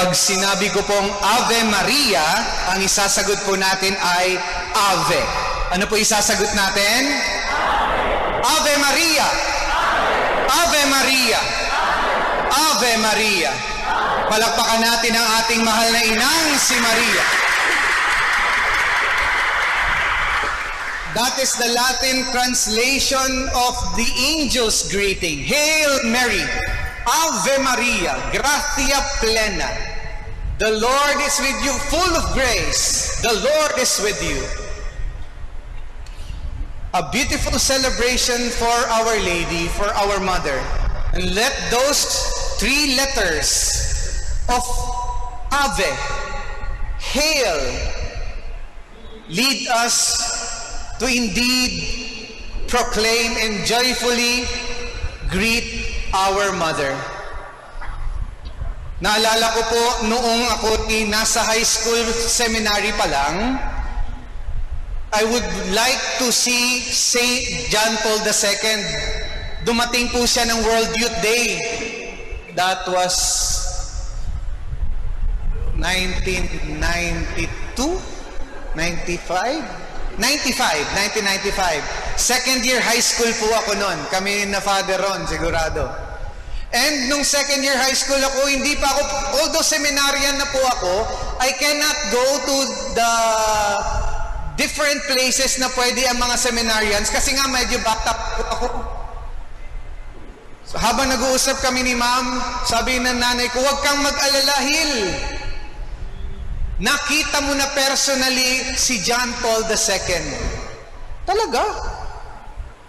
Pag sinabi ko pong Ave Maria, ang isasagot po natin ay Ave. Ano po isasagot natin? Ave Maria! Ave Maria! Ave Maria! Palakpakan natin ang ating mahal na inang si Maria. That is the Latin translation of the angel's greeting. Hail Mary, Ave Maria, gratia plena. The Lord is with you, full of grace. The Lord is with you. A beautiful celebration for Our Lady, for our Mother. And let those three letters of Ave, Hail, lead us to indeed proclaim and joyfully greet our Mother. Naalala ko po noong ako nasa high school seminary pa lang, I would like to see Saint John Paul II. Dumating po siya ng World Youth Day. That was 1992? 1995. Second year high school po ako noon. Kami na Father Ron, sigurado. And nung second year high school ako, hindi pa ako, although seminarian na po ako, I cannot go to the different places na pwede ang mga seminarians kasi nga medyo bata po ako. So, habang nag-uusap kami ni ma'am, sabi ng nanay ko, huwag kang mag-alala, Hil. Nakita mo na personally si John Paul II. Talaga?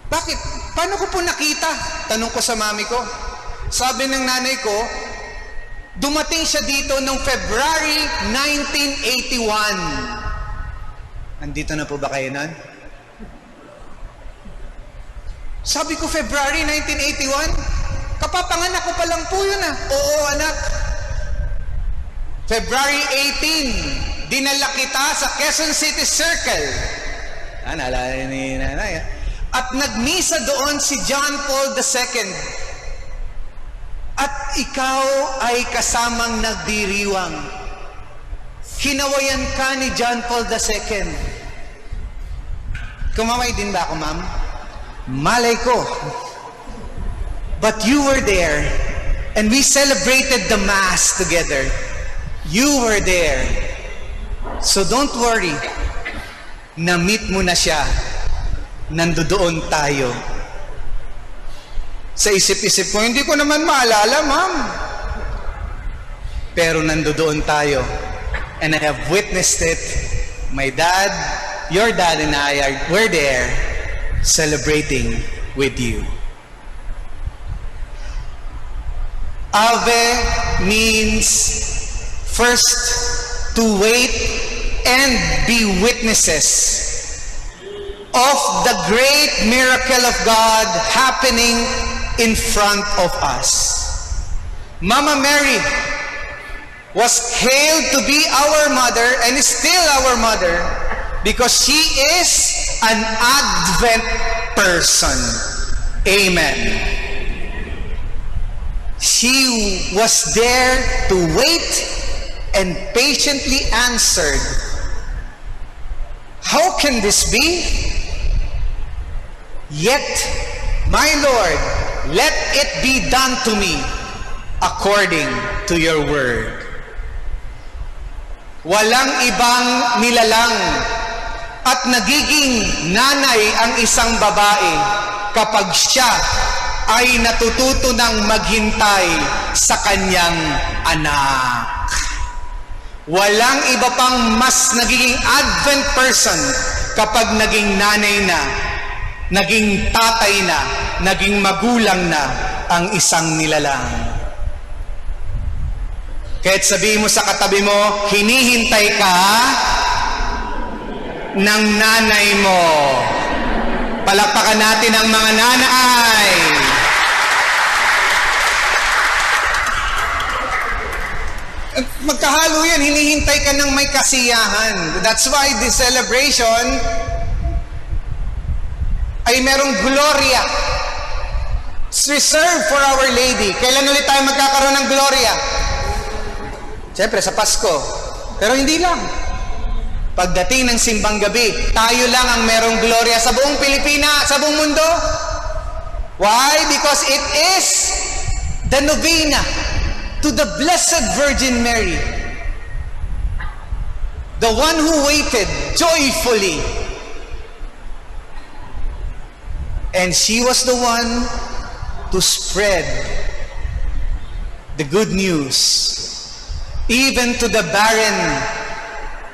Bakit? Paano ko po nakita? Tanong ko sa mami ko. Sabi ng nanay ko, dumating siya dito noong February 1981. Andito na po ba kayo nun? Sabi ko, February 1981? Kapapanganak ko pa lang po yun ah. Oo, anak. February 18, dinala kita sa Quezon City Circle. Naalala ni nanay. At nagmisa doon si John Paul II. At ikaw ay kasamang nagdiriwang. Hinawayan ka ni John Paul II. Kumaway din ba ako, ma'am? Malay ko. But you were there. And we celebrated the Mass together. You were there. So don't worry. Na-meet mo na siya. Nandoon tayo. Sa isip-isip ko, hindi ko naman maalala, ma'am. Pero nandoon tayo. And I have witnessed it. My dad, your dad and I were there celebrating with you. Ave means first to wait and be witnesses of the great miracle of God happening in front of us. Mama Mary was hailed to be our mother and is still our mother because she is an Advent person. Amen. She was there to wait and patiently answered, how can this be? Yet, my Lord, let it be done to me according to your word. Walang ibang nilalang at nagiging nanay ang isang babae kapag siya ay natututo ng maghintay sa kanyang anak. Walang iba pang mas nagiging Advent person kapag naging nanay na, naging tatay na, naging magulang na ang isang nilalang. Kaya't sabihin mo sa katabi mo, hinihintay ka ng nanay mo. Palakpakan natin ang mga nanay. Magkahalo yan, hinihintay ka ng may kasiyahan. That's why this celebration ay merong Gloria. It's reserved for Our Lady. Kailan ulit tayo magkakaroon ng Gloria? Siyempre, sa Pasko. Pero hindi lang. Pagdating ng simbang gabi, tayo lang ang merong gloria sa buong Pilipinas, sa buong mundo. Why? Because it is the novena to the Blessed Virgin Mary, the one who waited joyfully. And she was the one to spread the good news, even to the barren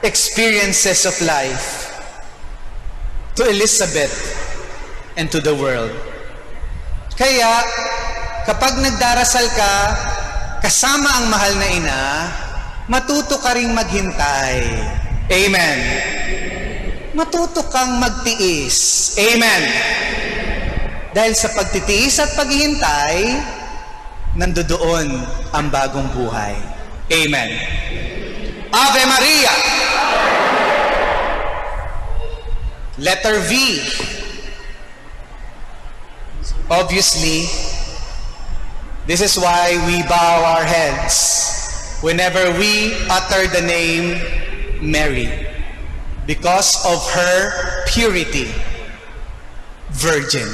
experiences of life, to Elizabeth and to the world. Kaya, kapag nagdarasal ka, kasama ang mahal na ina, matuto ka ring maghintay. Amen. Matuto kang magtiis. Amen. Dahil sa pagtitiis at paghihintay, nandoon ang bagong buhay. Amen. Ave Maria. Letter V. Obviously, this is why we bow our heads whenever we utter the name Mary, because of her purity, virgin.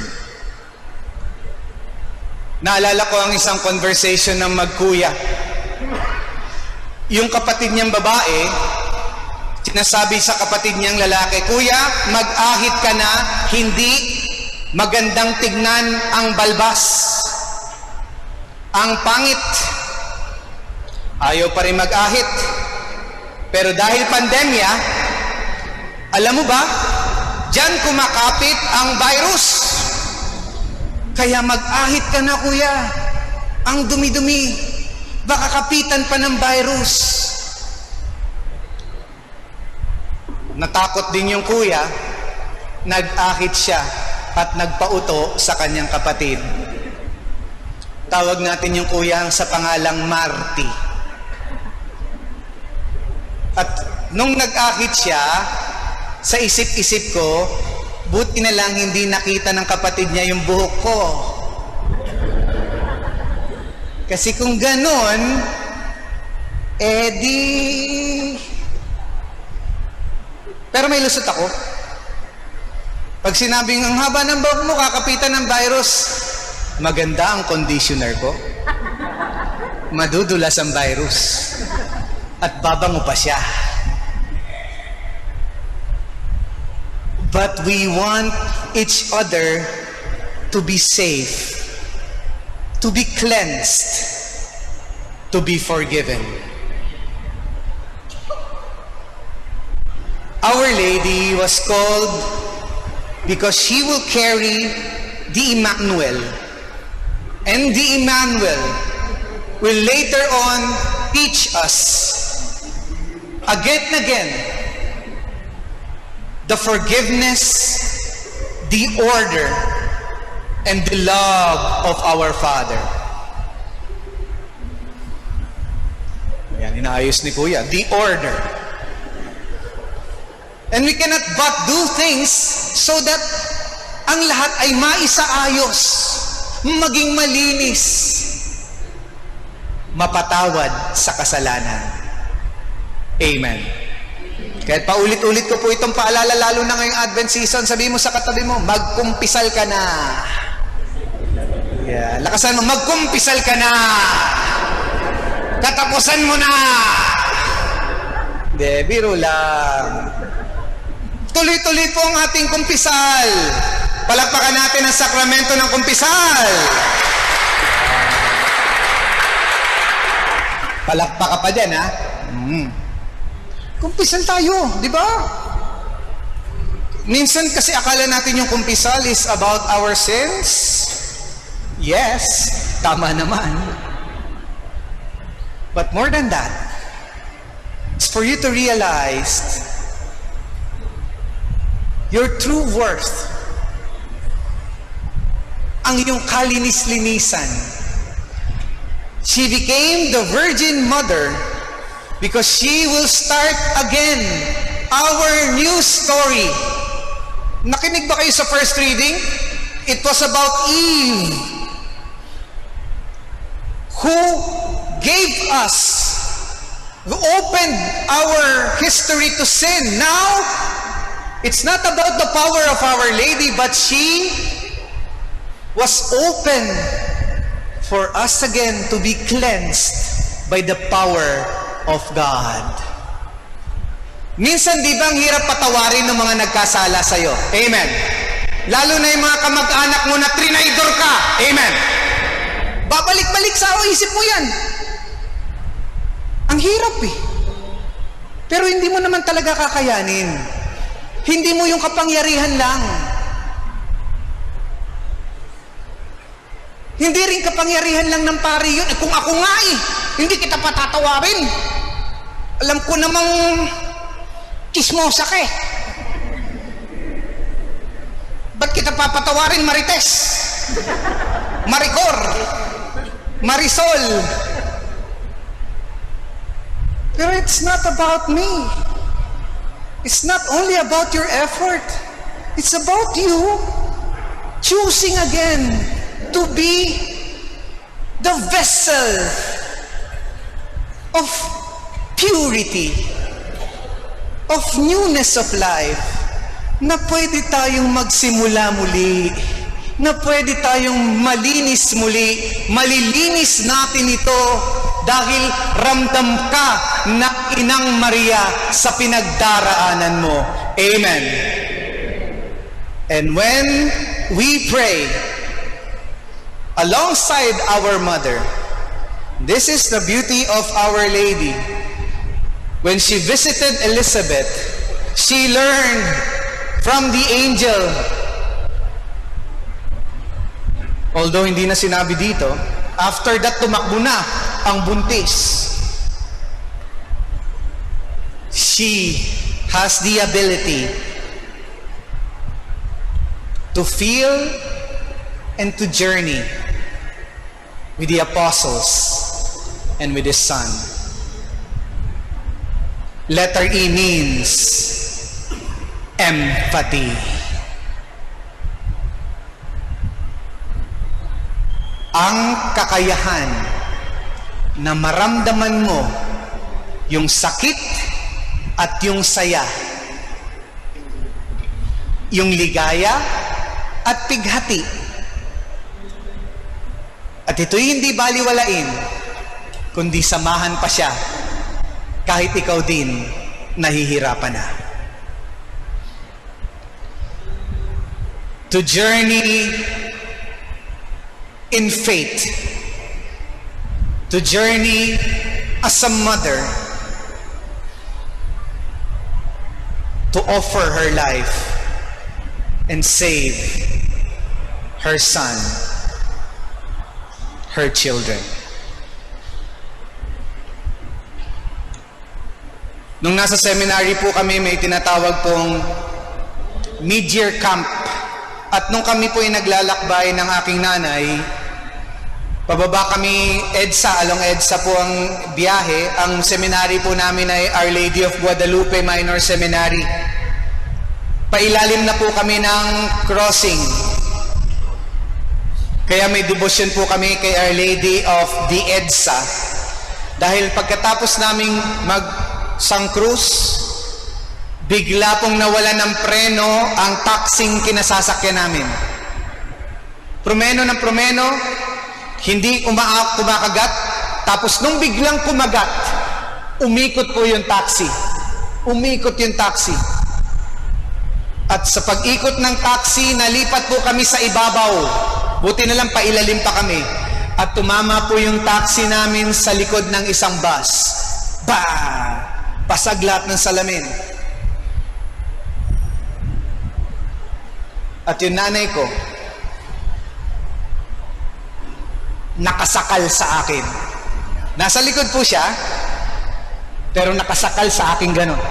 Naalala ko ang isang conversation ng magkuya. Yung kapatid niyang babae, sinasabi sa kapatid niyang lalaki, "Kuya, mag-ahit ka na, hindi magandang tignan ang balbas. Ang pangit." Ayaw pa rin mag-ahit. Pero dahil pandemya, alam mo ba, diyan kumakapit ang virus. Kaya mag-ahit ka na, kuya. Ang dumi-dumi. Baka kapitan pa ng virus. Natakot din yung kuya. Nag-ahit siya at nagpauto sa kanyang kapatid. Tawag natin yung kuya sa pangalang Marty. At nung nag-ahit siya, sa isip-isip ko, buti na lang hindi nakita ng kapatid niya yung buhok ko. Kasi kung ganon, Pero may lusot ako. Pag sinabing ang haba ng buhok mo, kakapitan ng virus, maganda ang conditioner ko. Madudulas ang virus. At babango pa siya. But we want each other to be safe, to be cleansed, to be forgiven. Our Lady was called because she will carry the Emmanuel. And the Emmanuel will later on teach us again and again the forgiveness, the order, and the love of our Father. Yan, inaayos ni Kuya. The order. And we cannot but do things so that ang lahat ay maisaayos, maging malinis, mapatawad sa kasalanan. Amen. Kaya paulit-ulit ko po itong paalala, lalo na ngayong Advent season. Sabihin mo sa katabi mo, magkumpisal ka na. Yeah. Lakasan mo, magkumpisal ka na. Katapusan mo na. Hindi, biro lang. Tuloy-tuloy po ang ating kumpisal. Palakpakan natin ang sakramento ng kumpisal. Palakpak ka pa dyan, ha? Kumpisal tayo, di ba? Minsan kasi akala natin yung kumpisal is about our sins. Yes, tama naman. But more than that, it's for you to realize your true worth, ang iyong kalinis-linisan. She became the Virgin Mother because she will start again our new story. Nakinig ba kayo sa first reading? It was about Eve, who gave us opened our history to sin. Now, it's not about the power of Our Lady, but she was open for us again to be cleansed by the power of God. Minsan, di ba ang hirap patawarin ng mga nagkasala sa'yo? Amen. Lalo na yung mga kamag-anak mo na trinaydor ka. Amen. Babalik-balik sa isip mo yan. Ang hirap eh. Pero hindi mo naman talaga kakayanin. Hindi mo yung kapangyarihan lang. Hindi rin kapangyarihan lang ng pari yun. Kung ako nga hindi kita patatawarin. Alam ko namang chismosa ka eh. Ba't kita papatawarin, Marites? Maricor? Marisol? Pero it's not about me. It's not only about your effort. It's about you choosing again to be the vessel of purity, of newness of life, na pwede tayong magsimula muli, na pwede tayong malinis muli. Malilinis natin ito dahil ramdam ka na Inang Maria sa pinagdaraanan mo. Amen. And when we pray alongside our mother, this is the beauty of Our Lady. When she visited Elizabeth, she learned from the angel. Although hindi na sinabi dito, after that tumakbo na ang buntis. She has the ability to feel and to journey with the apostles and with his son. Letter E means empathy. Ang kakayahan na maramdaman mo yung sakit at yung saya, yung ligaya at pighati. At ito'y hindi baliwalain, kundi samahan pa siya kahit ikaw din nahihirapan na. To journey in faith, to journey as a mother, to offer her life and save her son, her children. Nung nasa seminary po kami, may tinatawag pong mid-year camp. At nung kami po ay naglalakbay ng aking nanay, pababa kami EDSA, along EDSA po ang biyahe. Ang seminary po namin ay Our Lady of Guadalupe Minor Seminary. Pailalim na po kami ng crossing. Kaya may devotion po kami kay Our Lady of the EDSA. Dahil pagkatapos naming mag-San Cruz, bigla pong nawala ng preno ang taxing kinasasakyan namin. Promeno ng promeno, hindi kumakagat. Tapos nung biglang kumagat, umikot po yung taxi. Umikot yung taxi. At sa pag-ikot ng taxi, nalipat po kami sa ibabaw. Buti na lang pailalim pa kami. At tumama po yung taxi namin sa likod ng isang bus. Pasag lahat ng salamin. At yung nanay ko, nakasakal sa akin. Nasa likod po siya, pero nakasakal sa akin gano'n.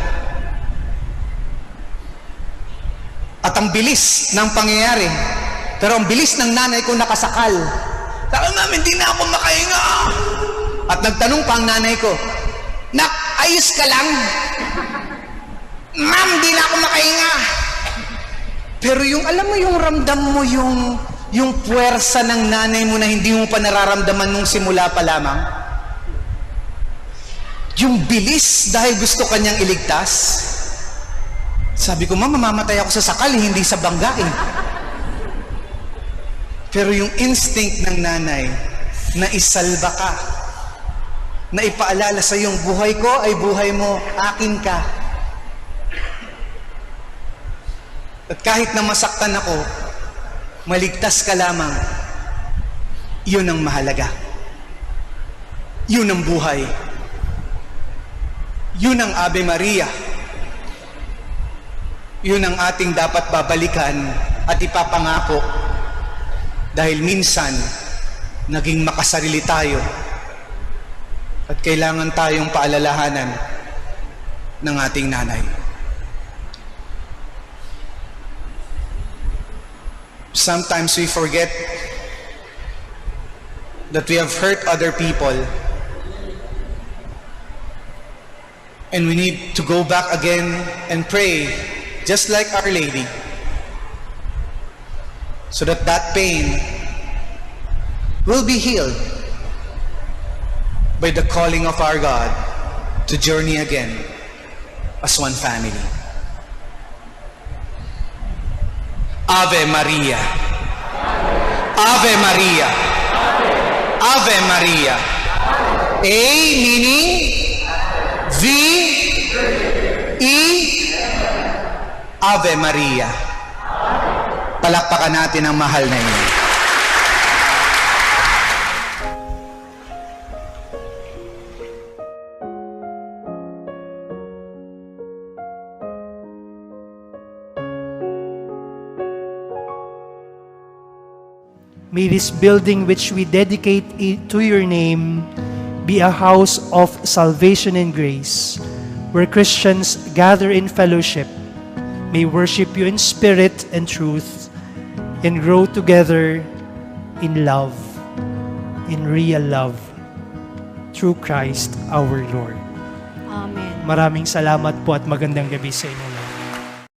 At ang bilis ng pangyayari, pero ang bilis ng nanay ko nakasakal. Sabi, ma'am, hindi na ako makahinga. At nagtanong pa ang nanay ko, nak, ayos ka lang? Ma'am, hindi na ako makahinga. Pero yung, alam mo yung ramdam mo yung puwersa ng nanay mo na hindi mo pa nararamdaman nung simula pa lamang. Yung bilis dahil gusto kanyang iligtas. Sabi ko, mamamatay ako sa sakal, hindi sa bangga eh. Pero yung instinct ng nanay na isalba ka, na ipaalala sa yung buhay ko ay buhay mo, akin ka. At kahit na masaktan ako, maligtas ka lamang. Yun ang mahalaga. Yun ang buhay. Yun ang Ave Maria. Yun ang ating dapat babalikan at ipapangako. Dahil minsan, naging makasarili tayo at kailangan tayong paalalahanan ng ating nanay. Sometimes we forget that we have hurt other people and we need to go back again and pray just like Our Lady, so that that pain will be healed by the calling of our God to journey again as one family. Ave Maria. Ave Maria. Ave Maria. A meaning V E Ave Maria. Palakpakan natin ang mahal na iyon. May this building which we dedicate to your name be a house of salvation and grace, where Christians gather in fellowship, may worship you in spirit and truth, and grow together in love, in real love, through Christ our Lord. Amen. Maraming salamat po at magandang gabi sa inyo.